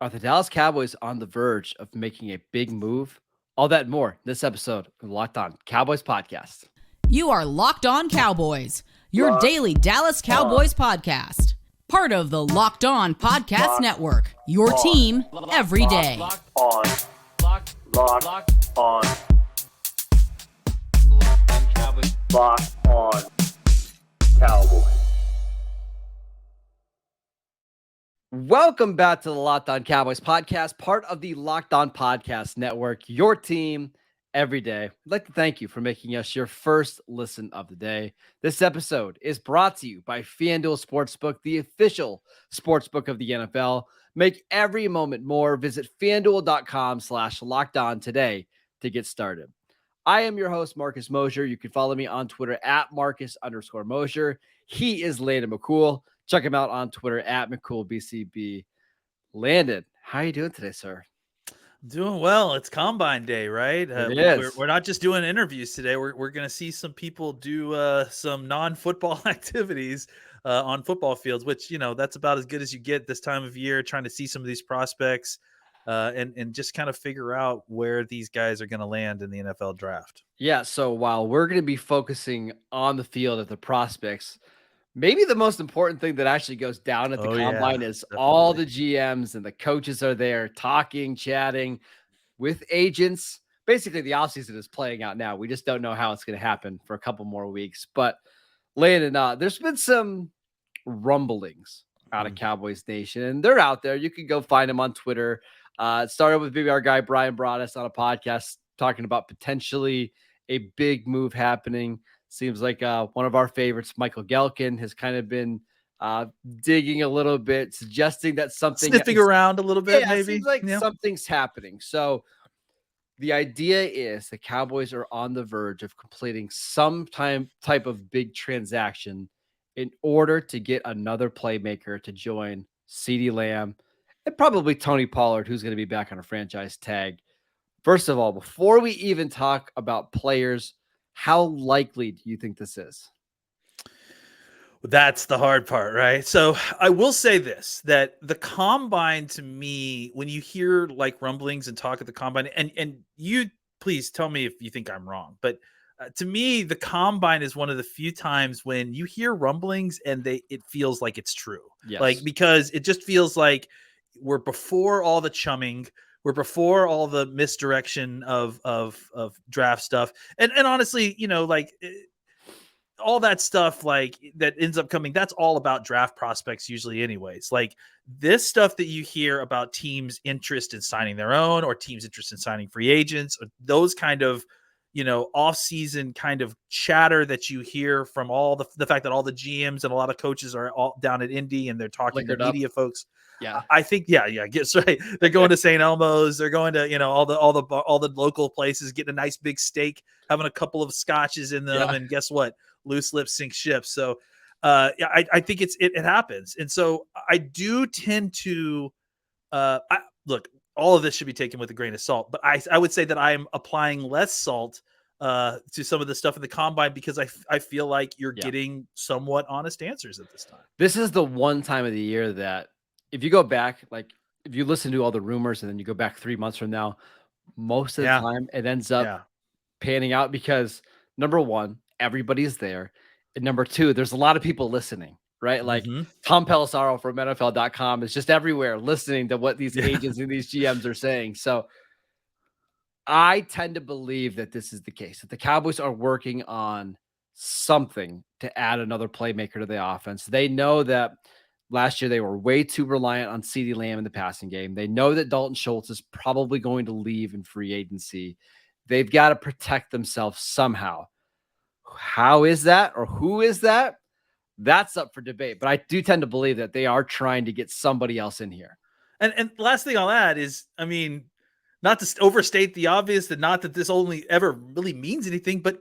Are the Dallas Cowboys on the verge of making a big move? All that and more this episode of the Locked On Cowboys podcast. You are Locked On Cowboys, your Locked daily Dallas Cowboys podcast. Part of the Locked On Podcast Network, your team every day. Locked on. Locked on. Cowboys. Locked on. Cowboys. Welcome back to the Locked On Cowboys podcast, part of the Locked On Podcast Network, your team every day. I'd like to thank you for making us your first listen of the day. This episode is brought to you by FanDuel Sportsbook, the official sportsbook of the NFL. Make every moment more. Visit FanDuel.com/lockedon today to get started. I am your host, Marcus Mosher. You can follow me on Twitter at Marcus_Mosher. He is Landon McCool. Check him out on Twitter at McCoolBCB. Landon, how are you doing today, sir? Doing well. It's Combine Day, right? It is. We're not just doing interviews today. We're going to see some people do some non-football activities on football fields, which, you know, that's about as good as you get this time of year, trying to see some of these prospects and just kind of figure out where these guys are going to land in the NFL draft. Yeah, so while we're going to be focusing on the field at the prospects, maybe the most important thing that actually goes down at the Combine is definitely. all the GMs and the coaches are there talking, chatting with agents. Basically, the offseason is playing out now. We just don't know how it's going to happen for a couple more weeks. But Landon, there's been some rumblings out of Cowboys Nation, and they're out there. You can go find them on Twitter. It started with maybe our guy Brian brought us on a podcast talking about potentially a big move happening. Seems like one of our favorites, Michael Gelkin, has kind of been digging a little bit, suggesting that something sniffing around a little bit, maybe. It seems like something's happening. So the idea is the Cowboys are on the verge of completing some type of big transaction in order to get another playmaker to join CeeDee Lamb and probably Tony Pollard, who's going to be back on a franchise tag. First of all, before we even talk about players, how likely do you think this is? That's the hard part, right? So I will say this, that the Combine, to me, when you hear like rumblings and talk at the Combine, and you please tell me if you think I'm wrong, but to me, the Combine is one of the few times when you hear rumblings and it feels like it's true. Yes. Like, because it just feels like we're before all the chumming, we're before all the misdirection of draft stuff. And honestly, you know, like all that stuff like that ends up coming, that's all about draft prospects usually anyways. Like this stuff that you hear about teams' interest in signing their own or teams' interest in signing free agents, or those kind of, you know, off-season kind of chatter that you hear from all the fact that all the GMs and a lot of coaches are all down at Indy and they're talking to media folks. Yeah, I think, gets right. They're going to St. Elmo's. They're going to, you know, all the local places, getting a nice big steak, having a couple of scotches in them, and guess what? Loose lips sink ships. So, I think it happens, and so I do tend to look. All of this should be taken with a grain of salt, but I would say that I am applying less salt to some of the stuff in the Combine because I feel like you're getting somewhat honest answers at this time. This is the one time of the year that, if you go back, like if you listen to all the rumors and then you go back 3 months from now, most of the time it ends up panning out because number one, everybody's there. And number two, there's a lot of people listening, right? Like Tom Pelissaro from NFL.com is just everywhere listening to what these agents and these GMs are saying. So I tend to believe that this is the case, that the Cowboys are working on something to add another playmaker to the offense. They know that last year, they were way too reliant on CeeDee Lamb in the passing game. They know that Dalton Schultz is probably going to leave in free agency. They've got to protect themselves somehow. How is that, or who is that? That's up for debate. But I do tend to believe that they are trying to get somebody else in here. And last thing I'll add is, I mean, not to overstate the obvious, that not that this only ever really means anything, but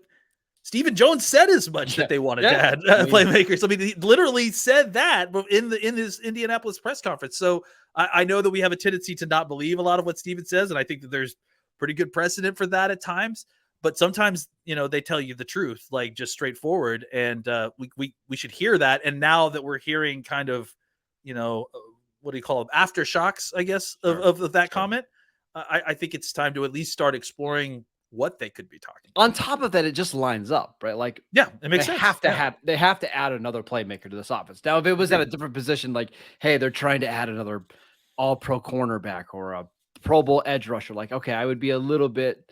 Stephen Jones said as much that they wanted to add playmakers. I mean, he literally said that in his Indianapolis press conference. So I know that we have a tendency to not believe a lot of what Stephen says, and I think that there's pretty good precedent for that at times. But sometimes, you know, they tell you the truth, like just straightforward, and we should hear that. And now that we're hearing kind of, you know, what do you call them? Aftershocks, I guess, of that comment. I think it's time to at least start exploring what they could be talking about. On top of that, it just lines up, right? Like, yeah, it makes sense. They have to add another playmaker to this offense. Now, if it was at a different position, like, hey, they're trying to add another all-pro cornerback or a Pro Bowl edge rusher, like, okay, I would be a little bit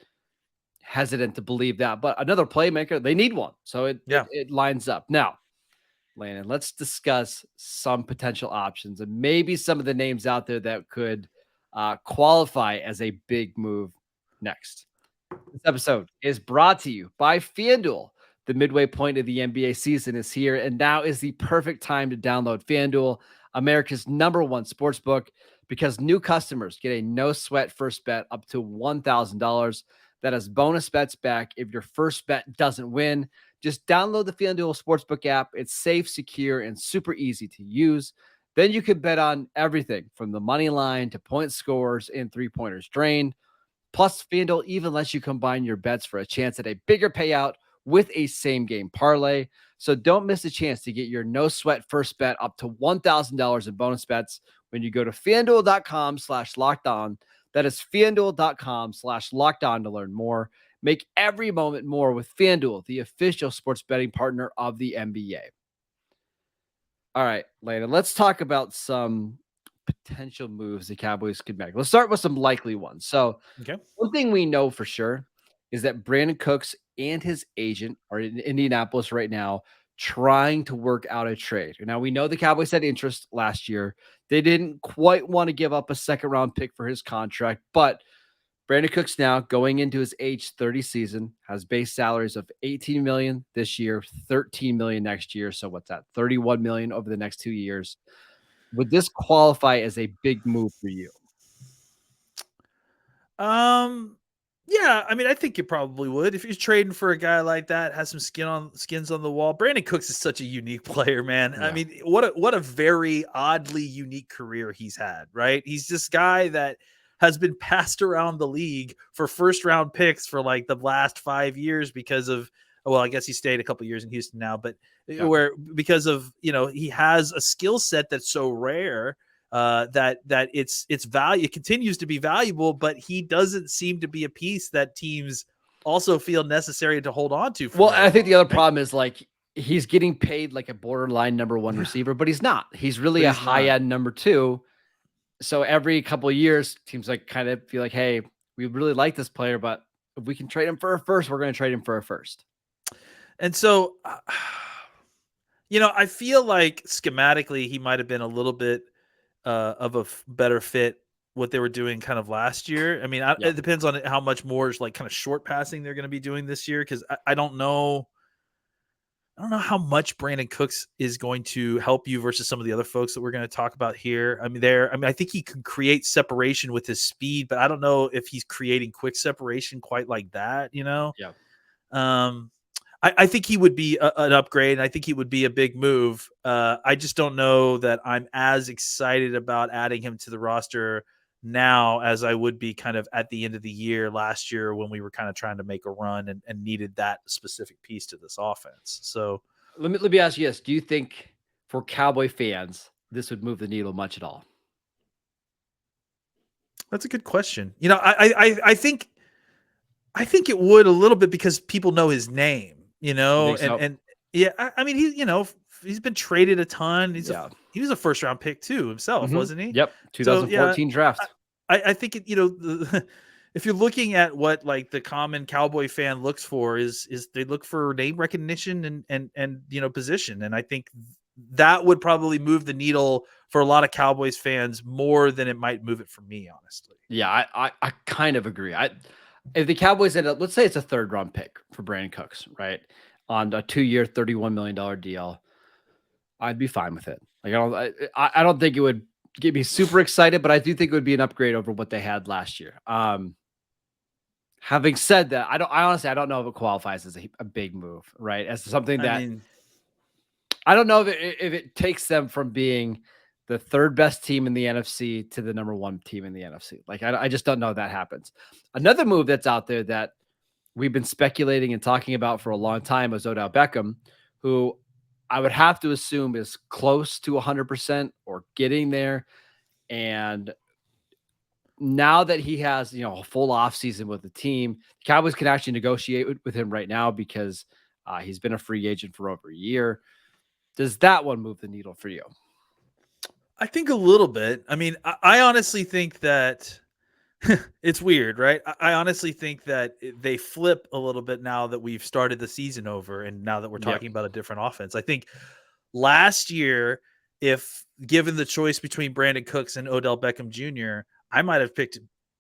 hesitant to believe that. But another playmaker, they need one. So it lines up. Now, Landon, let's discuss some potential options and maybe some of the names out there that could qualify as a big move next. This episode is brought to you by FanDuel. The midway point of the NBA season is here, and now is the perfect time to download FanDuel, America's #1 sportsbook, because new customers get a no-sweat first bet up to $1,000. That is bonus bets back if your first bet doesn't win. Just download the FanDuel Sportsbook app. It's safe, secure, and super easy to use. Then you can bet on everything from the money line to point scores and three-pointers drained. Plus, FanDuel even lets you combine your bets for a chance at a bigger payout with a same-game parlay. So don't miss a chance to get your no-sweat first bet up to $1,000 in bonus bets when you go to FanDuel.com/lockedon. That is FanDuel.com/lockedon to learn more. Make every moment more with FanDuel, the official sports betting partner of the NBA. All right, Landon, let's talk about some potential moves the Cowboys could make. Let's start with some likely ones. So, one thing we know for sure is that Brandon Cooks and his agent are in Indianapolis right now trying to work out a trade. Now, we know the Cowboys had interest last year. They didn't quite want to give up a second-round pick for his contract, but Brandon Cooks now going into his age 30 season has base salaries of $18 million this year, $13 million next year. So what's that? $31 million over the next 2 years. Would this qualify as a big move for you? Yeah, I mean, I think you probably would. If you're trading for a guy like that, has some skins on the wall. Brandon Cooks is such a unique player, man. Yeah. I mean, what a very oddly unique career he's had, right? He's this guy that has been passed around the league for first round picks for like the last 5 years because of, well, I guess he stayed a couple years in Houston now, but because of, he has a skill set that's so rare that its value continues to be valuable, but he doesn't seem to be a piece that teams also feel necessary to hold on to. Well, I think the other problem is like he's getting paid like a borderline #1 receiver, but he's not. He's really a high-end #2. So every couple of years, teams like kind of feel like, hey, we really like this player, but if we can trade him for a first, we're going to trade him for a first. And so, I feel like schematically he might have been a little bit of a better fit what they were doing kind of last year. I mean, it depends on how much more like kind of short passing they're going to be doing this year, because I don't know. I don't know how much Brandon Cooks is going to help you versus some of the other folks that we're going to talk about here. I mean, I think he can create separation with his speed, but I don't know if he's creating quick separation quite like that, Yeah. I think he would be an upgrade, and I think he would be a big move. I just don't know that I'm as excited about adding him to the roster now as I would be kind of at the end of the year last year when we were kind of trying to make a run and needed that specific piece to this offense. So let me ask you this. Do you think for Cowboy fans, this would move the needle much at all? That's a good question. I think it would a little bit because people know his name, and yeah, I mean, he's been traded a ton. He was a first round pick too himself, wasn't he? Yep. 2014 draft. I think if you're looking at what like the common Cowboy fan looks for is they look for name recognition and position. And I think that would probably move the needle for a lot of Cowboys fans more than it might move it for me, honestly. Yeah, I kind of agree. If the Cowboys end up, let's say it's a 3rd round pick for Brandon Cooks, right? On a 2-year, $31 million deal, I'd be fine with it. Like I don't think it would get me super excited, but I do think it would be an upgrade over what they had last year. Having said that, I honestly don't know if it qualifies as a big move, right? As something that I don't know if it takes them from being the 3rd best team in the NFC to the #1 team in the NFC. Like I just don't know if that happens. Another move that's out there that we've been speculating and talking about for a long time is Odell Beckham, who I would have to assume is close to 100% or getting there. And now that he has, a full off season with the team, the Cowboys can actually negotiate with him right now because he's been a free agent for over a year. Does that one move the needle for you? I think a little bit. I mean, I honestly think that it's weird, right? I honestly think that they flip a little bit now that we've started the season over and now that we're talking about a different offense. I think last year, if given the choice between Brandon Cooks and Odell Beckham Jr., I might have picked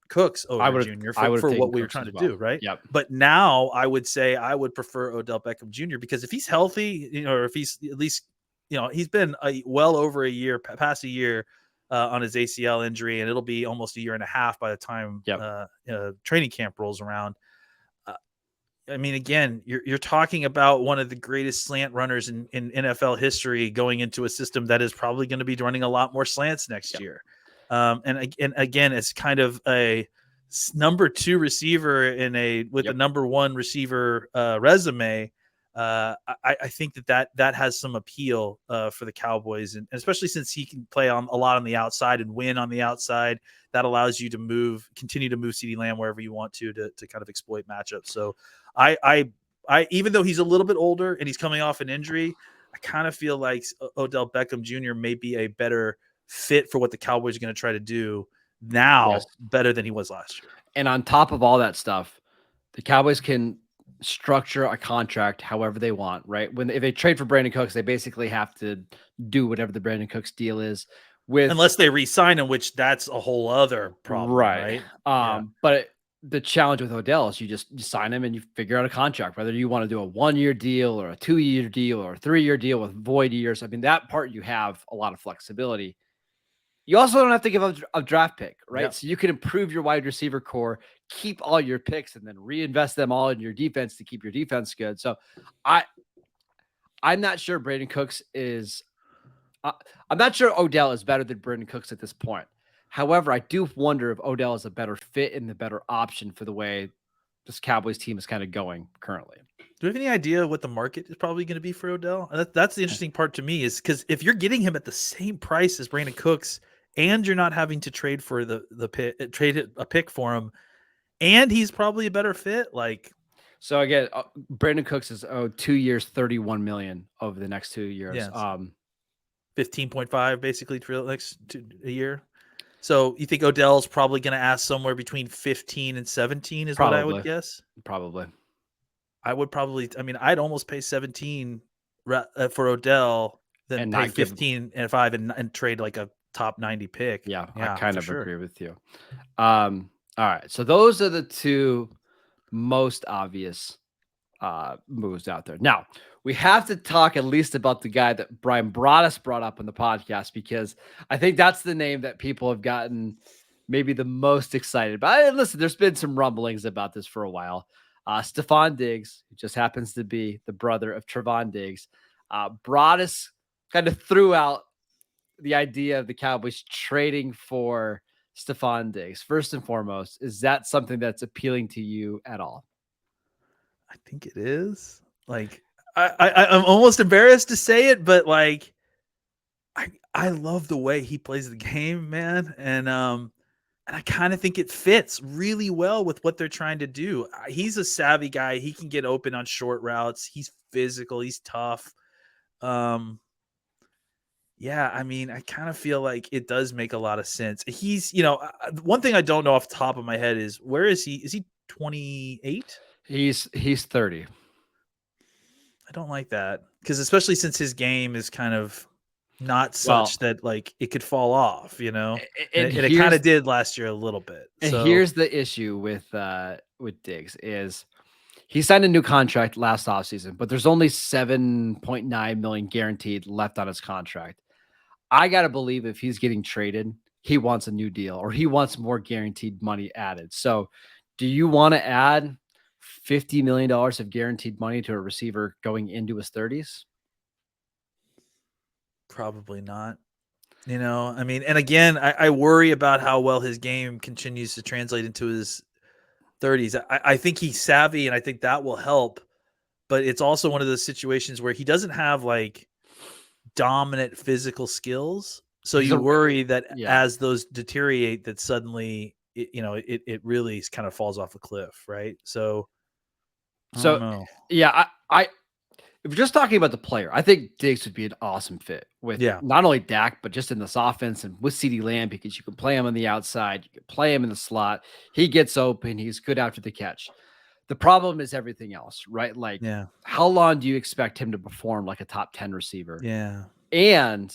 Cooks over Jr. for what we were trying to do, right? Yep. But now I would say I would prefer Odell Beckham Jr. because if he's healthy, or if he's at least, he's been well over a year, past a year on his ACL injury, and it'll be almost a year and a half by the time training camp rolls around. I mean, again, you're talking about one of the greatest slant runners in NFL history going into a system that is probably going to be running a lot more slants next year. And again, it's kind of a number 2 receiver with a number 1 receiver resume. I think that has some appeal for the Cowboys, and especially since he can play a lot on the outside and win on the outside. That allows you to continue to move CeeDee Lamb wherever you want to kind of exploit matchups. So I even though he's a little bit older and he's coming off an injury, I kind of feel like Odell Beckham Jr. may be a better fit for what the Cowboys are going to try to do now, better than he was last year. And on top of all that stuff, the Cowboys can structure a contract however they want, right? If they trade for Brandon Cooks, they basically have to do whatever the Brandon Cooks deal is, unless they re-sign him, which that's a whole other problem, right? But the challenge with Odell is you sign him and you figure out a contract, whether you want to do a 1-year deal or a 2-year deal or a 3-year deal with void years. I mean, that part you have a lot of flexibility. You also don't have to give up a draft pick, right? Yep. So you can improve your wide receiver core, keep all your picks, and then reinvest them all in your defense to keep your defense good. So I'm not sure Brandon Cooks is I'm not sure Odell is better than Brandon Cooks at this point. However, I do wonder if Odell is a better fit and the better option for the way this Cowboys team is kind of going currently. Do you have any idea what the market is probably going to be for Odell? That's the interesting part to me, is because if you're getting him at the same price as Brandon Cooks, and you're not having to trade for trade a pick for him, and he's probably a better fit. So again, Brandon Cooks is owed 2 years, $31 million over the next 2 years. Yes. 15.5 basically for the next a year. So you think Odell's probably going to ask somewhere between 15 and 17 is probably what I would guess? Probably. I would probably, I'd almost pay 17 for Odell than pay 15 and 5 and trade like a top 90 pick. Yeah, I kind of agree with you. All right. So those are the two most obvious moves out there. Now, we have to talk at least about the guy that Brian brought up on the podcast, because I think that's the name that people have gotten maybe the most excited about. Listen, there's been some rumblings about this for a while. Stephon Diggs, who just happens to be the brother of Trevon Diggs, Broadus kind of threw out the idea of the Cowboys trading for Stephon Diggs. First and foremost, is that something that's appealing to you at all? I think it is. I'm almost embarrassed to say it, but I love the way he plays the game, man, and I kind of think it fits really well with what they're trying to do. He's a savvy guy. He can get open on short routes. He's physical. He's tough. Yeah, I kind of feel like it does make a lot of sense. He's, one thing I don't know off the top of my head is, where is he? Is he 28? He's 30. I don't like that, because especially since his game is kind of not such that it could fall off, and it kind of did last year a little bit. And here's the issue with Diggs is he signed a new contract last offseason, but there's only $7.9 million guaranteed left on his contract. I got to believe if he's getting traded, he wants a new deal, or he wants more guaranteed money added. So do you want to add $50 million of guaranteed money to a receiver going into his 30s? Probably not. And again, I worry about how well his game continues to translate into his 30s. I think he's savvy, and I think that will help. But it's also one of those situations where he doesn't have dominant physical skills, So you worry that yeah. as those deteriorate, that suddenly it really kind of falls off a cliff, right? So I don't know. Yeah, I if you're just talking about the player, I think Diggs would be an awesome fit with Yeah. not only Dak, but just in this offense and with CeeDee Lamb, because you can play him on the outside, you can play him in the slot. He gets open, he's good after the catch. The problem is everything else, right? Like, Yeah. how long do you expect him to perform like a top 10 receiver? Yeah. And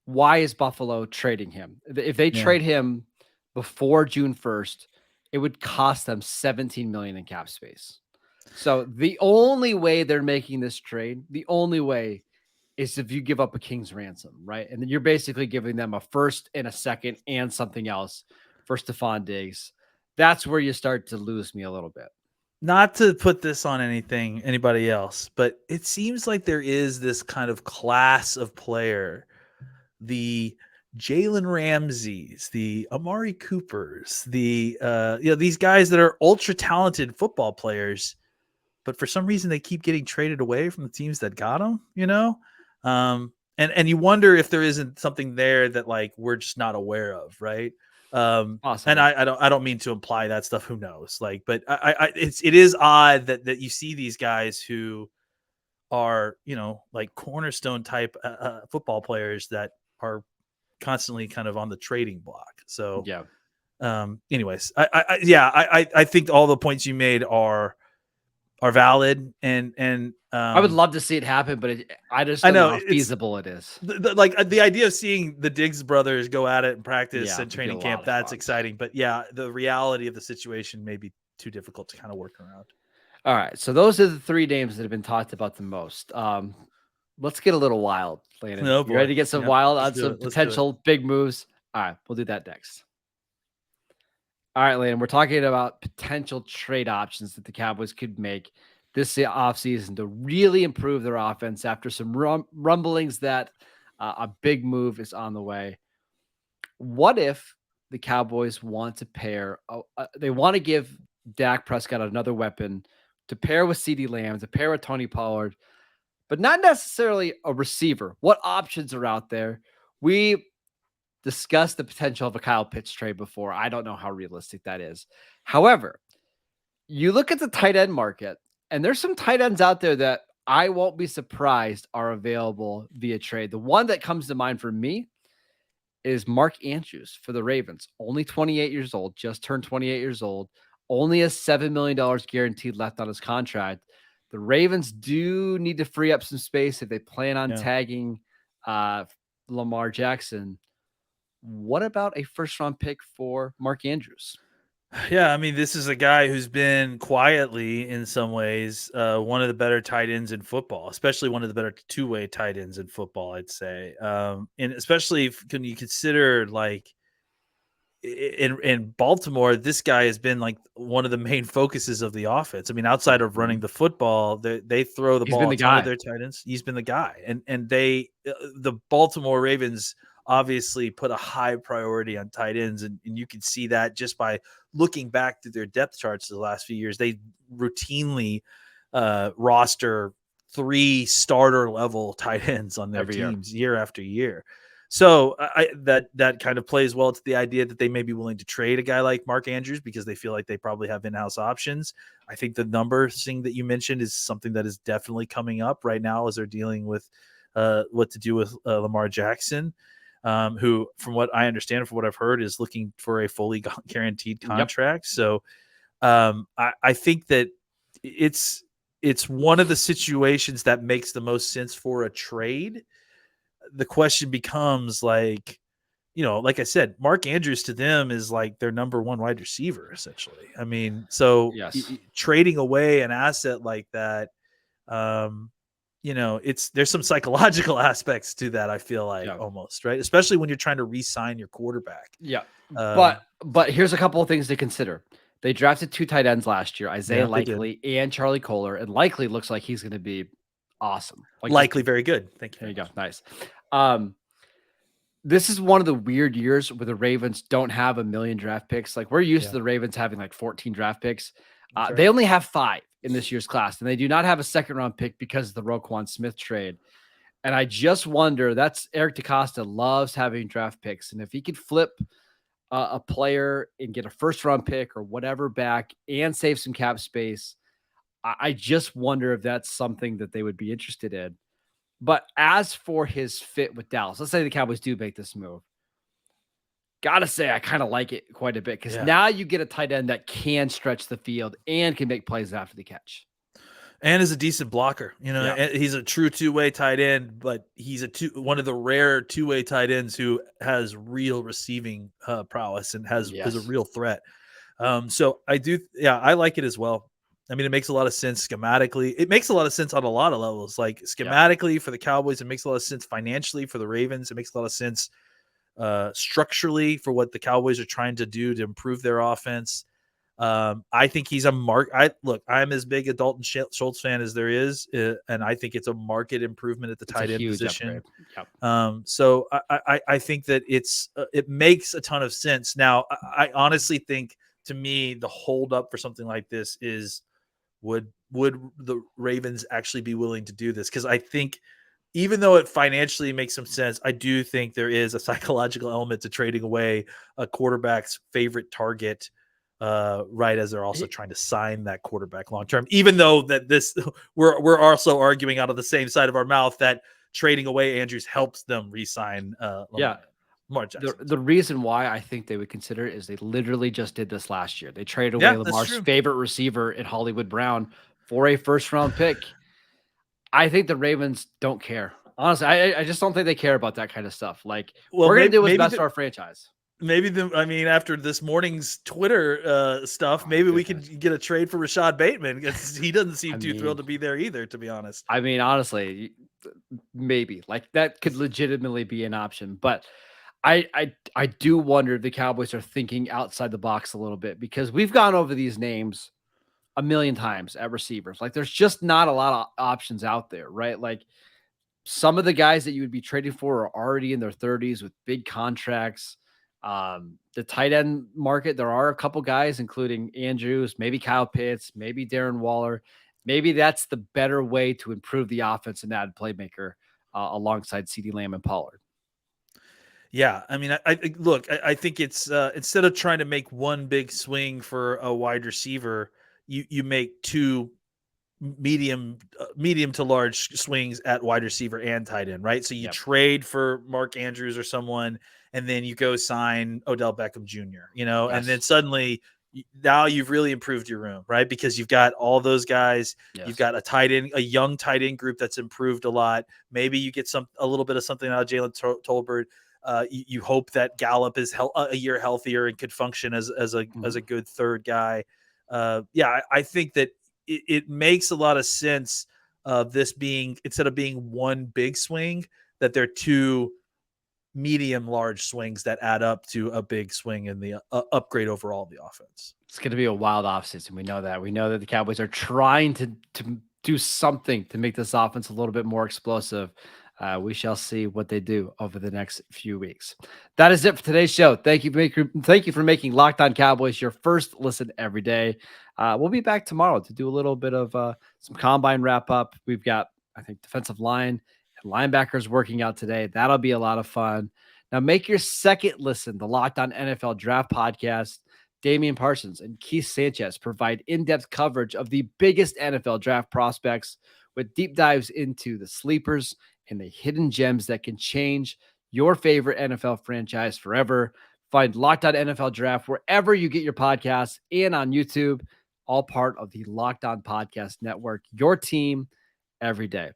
why is Buffalo trading him? If they Yeah. trade him before June 1st, it would cost them 17 million in cap space. So the only way they're making this trade, the only way is if you give up a king's ransom, right? And then you're basically giving them a first and a second and something else for Stephon Diggs. That's where you start to lose me a little bit. Not to put this on anybody else, but it seems like there is this kind of class of player, the Jalen Ramseys, the Amari Coopers, the these guys that are ultra talented football players, but for some reason they keep getting traded away from the teams that got them, and you wonder if there isn't something there that like we're just not aware of, right? And Possibly. I don't mean to imply that stuff. Who knows? Like, but it is odd that you see these guys who are like cornerstone type football players that are constantly kind of on the trading block. So Yeah. anyways, I think all the points you made are valid, and I would love to see it happen, but I just I don't know know how feasible it is. the idea of seeing the Diggs brothers go at it in practice Yeah, and it'd be a training lot camp, of that's fun. exciting. But yeah, the reality of the situation may be too difficult to kind of work around. All right. So those are the three names that have been talked about the most. Let's get a little wild, Landon. Oh You ready boy. to get some Yep. wild Let's on do some it. Let's do it. potential big moves? All right. We'll do that next. All right, Landon. We're talking about potential trade options that the Cowboys could make this offseason to really improve their offense after some rumblings that a big move is on the way. What if the Cowboys want to pair? They want to give Dak Prescott another weapon to pair with CeeDee Lamb, to pair with Tony Pollard, but not necessarily a receiver. What options are out there? We discussed the potential of a Kyle Pitts trade before. I don't know how realistic that is. However, you look at the tight end market, and there's some tight ends out there that I won't be surprised are available via trade. The one that comes to mind for me is Mark Andrews for the Ravens. Only 28 years old, just turned 28 years old, only has $7 million guaranteed left on his contract. The Ravens do need to free up some space if they plan on tagging Lamar Jackson. What about a first-round pick for Mark Andrews? Yeah, I mean, this is a guy who's been quietly, in some ways, one of the better tight ends in football, especially one of the better two-way tight ends in football, I'd say. And especially when you consider, like, in Baltimore, this guy has been like one of the main focuses of the offense. I mean, outside of running the football, they throw the He's ball been a the ton guy. of their tight ends. He's been the guy, and the Baltimore Ravens obviously put a high priority on tight ends, and you can see that just by looking back through their depth charts the last few years. They routinely roster 3 starter level tight ends on their teams year after year. So that kind of plays well to the idea that they may be willing to trade a guy like Mark Andrews because they feel like they probably have in-house options. I think the numbers thing that you mentioned is something that is definitely coming up right now as they're dealing with what to do with Lamar Jackson, who, from what I understand, from what I've heard, is looking for a fully guaranteed contract. So I think that it's one of the situations that makes the most sense for a trade. The question becomes, like, like I said, Mark Andrews to them is like their number one wide receiver, essentially. I mean, so trading away an asset like that, there's some psychological aspects to that, I feel like, almost, right? Especially when you're trying to re-sign your quarterback. Yeah. But here's a couple of things to consider. They drafted 2 tight ends last year, Isaiah Likely and Charlie Kohler, and Likely looks like he's going to be awesome. Likely very good. Thank you. There you go. Nice. This is one of the weird years where the Ravens don't have a million draft picks. Like, we're used to the Ravens having like 14 draft picks. They only have 5 in this year's class, and they do not have a second round pick because of the Roquan Smith trade. And I just wonder, that's Eric DeCosta loves having draft picks. And if he could flip a player and get a first round pick or whatever back and save some cap space, I just wonder if that's something that they would be interested in. But as for his fit with Dallas, let's say the Cowboys do make this move. Gotta say, I kind of like it quite a bit because now you get a tight end that can stretch the field and can make plays after the catch. And is a decent blocker. He's a true two-way tight end, but he's one of the rare two-way tight ends who has real receiving prowess and is a real threat. So I like it as well. I mean, it makes a lot of sense schematically. It makes a lot of sense on a lot of levels. Like schematically for the Cowboys, it makes a lot of sense financially for the Ravens. It makes a lot of sense structurally for what the Cowboys are trying to do to improve their offense. I think he's a I'm as big a Dalton Schultz fan as there is, and I think it's a market improvement at the tight end position. So I think that it makes a ton of sense. Now, I honestly think, to me, the hold up for something like this is would the Ravens actually be willing to do this? Because I think, even though it financially makes some sense, I do think there is a psychological element to trading away a quarterback's favorite target. Right as they're also trying to sign that quarterback long term, even though that we're also arguing out of the same side of our mouth that trading away Andrews helps them re-sign. Lamar Jackson. The reason why I think they would consider it is they literally just did this last year. They traded away Lamar's favorite receiver in Hollywood Brown for a first round pick. I think the Ravens don't care. Honestly, I just don't think they care about that kind of stuff. Like, we're going to do what's best for our franchise. Maybe after this morning's Twitter stuff, maybe we could get a trade for Rashad Bateman, because he doesn't seem too thrilled to be there either, to be honest. I mean, honestly, maybe like that could legitimately be an option, but I do wonder if the Cowboys are thinking outside the box a little bit, because we've gone over these names a million times at receivers. Like, there's just not a lot of options out there, right? Like, some of the guys that you would be trading for are already in their 30s with big contracts. The tight end market, there are a couple guys, including Andrews, maybe Kyle Pitts, maybe Darren Waller. Maybe that's the better way to improve the offense and add playmaker alongside CeeDee Lamb and Pollard. Yeah, I mean, I think it's instead of trying to make one big swing for a wide receiver, you make two medium to large swings at wide receiver and tight end, right? So you trade for Mark Andrews or someone, and then you go sign Odell Beckham Jr., and then suddenly now you've really improved your room, right? Because you've got all those guys, you've got a young tight end group that's improved a lot. Maybe you get a little bit of something out of Jalen Tolbert. You hope that Gallup is a year healthier and could function as a good third guy. I think that it makes a lot of sense of this being, instead of being one big swing, that they're two medium large swings that add up to a big swing in the upgrade overall of the offense. It's going to be a wild offseason. We know that the Cowboys are trying to do something to make this offense a little bit more explosive. We shall see what they do over the next few weeks. That is it for today's show. Thank you for making Locked On Cowboys your first listen every day. We'll be back tomorrow to do a little bit of some combine wrap up. We've got, I think, defensive line and linebackers working out today. That'll be a lot of fun. Now make your second listen the Locked On NFL Draft Podcast. Damian Parsons and Keith Sanchez provide in-depth coverage of the biggest NFL draft prospects, with deep dives into the sleepers and the hidden gems that can change your favorite NFL franchise forever. Find Locked On NFL Draft wherever you get your podcasts and on YouTube, all part of the Locked On Podcast Network, your team every day.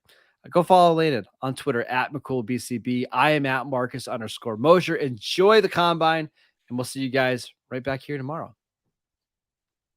Go follow Landon on Twitter at McCoolBCB. I am at Marcus_Mosher. Enjoy the combine, and we'll see you guys right back here tomorrow.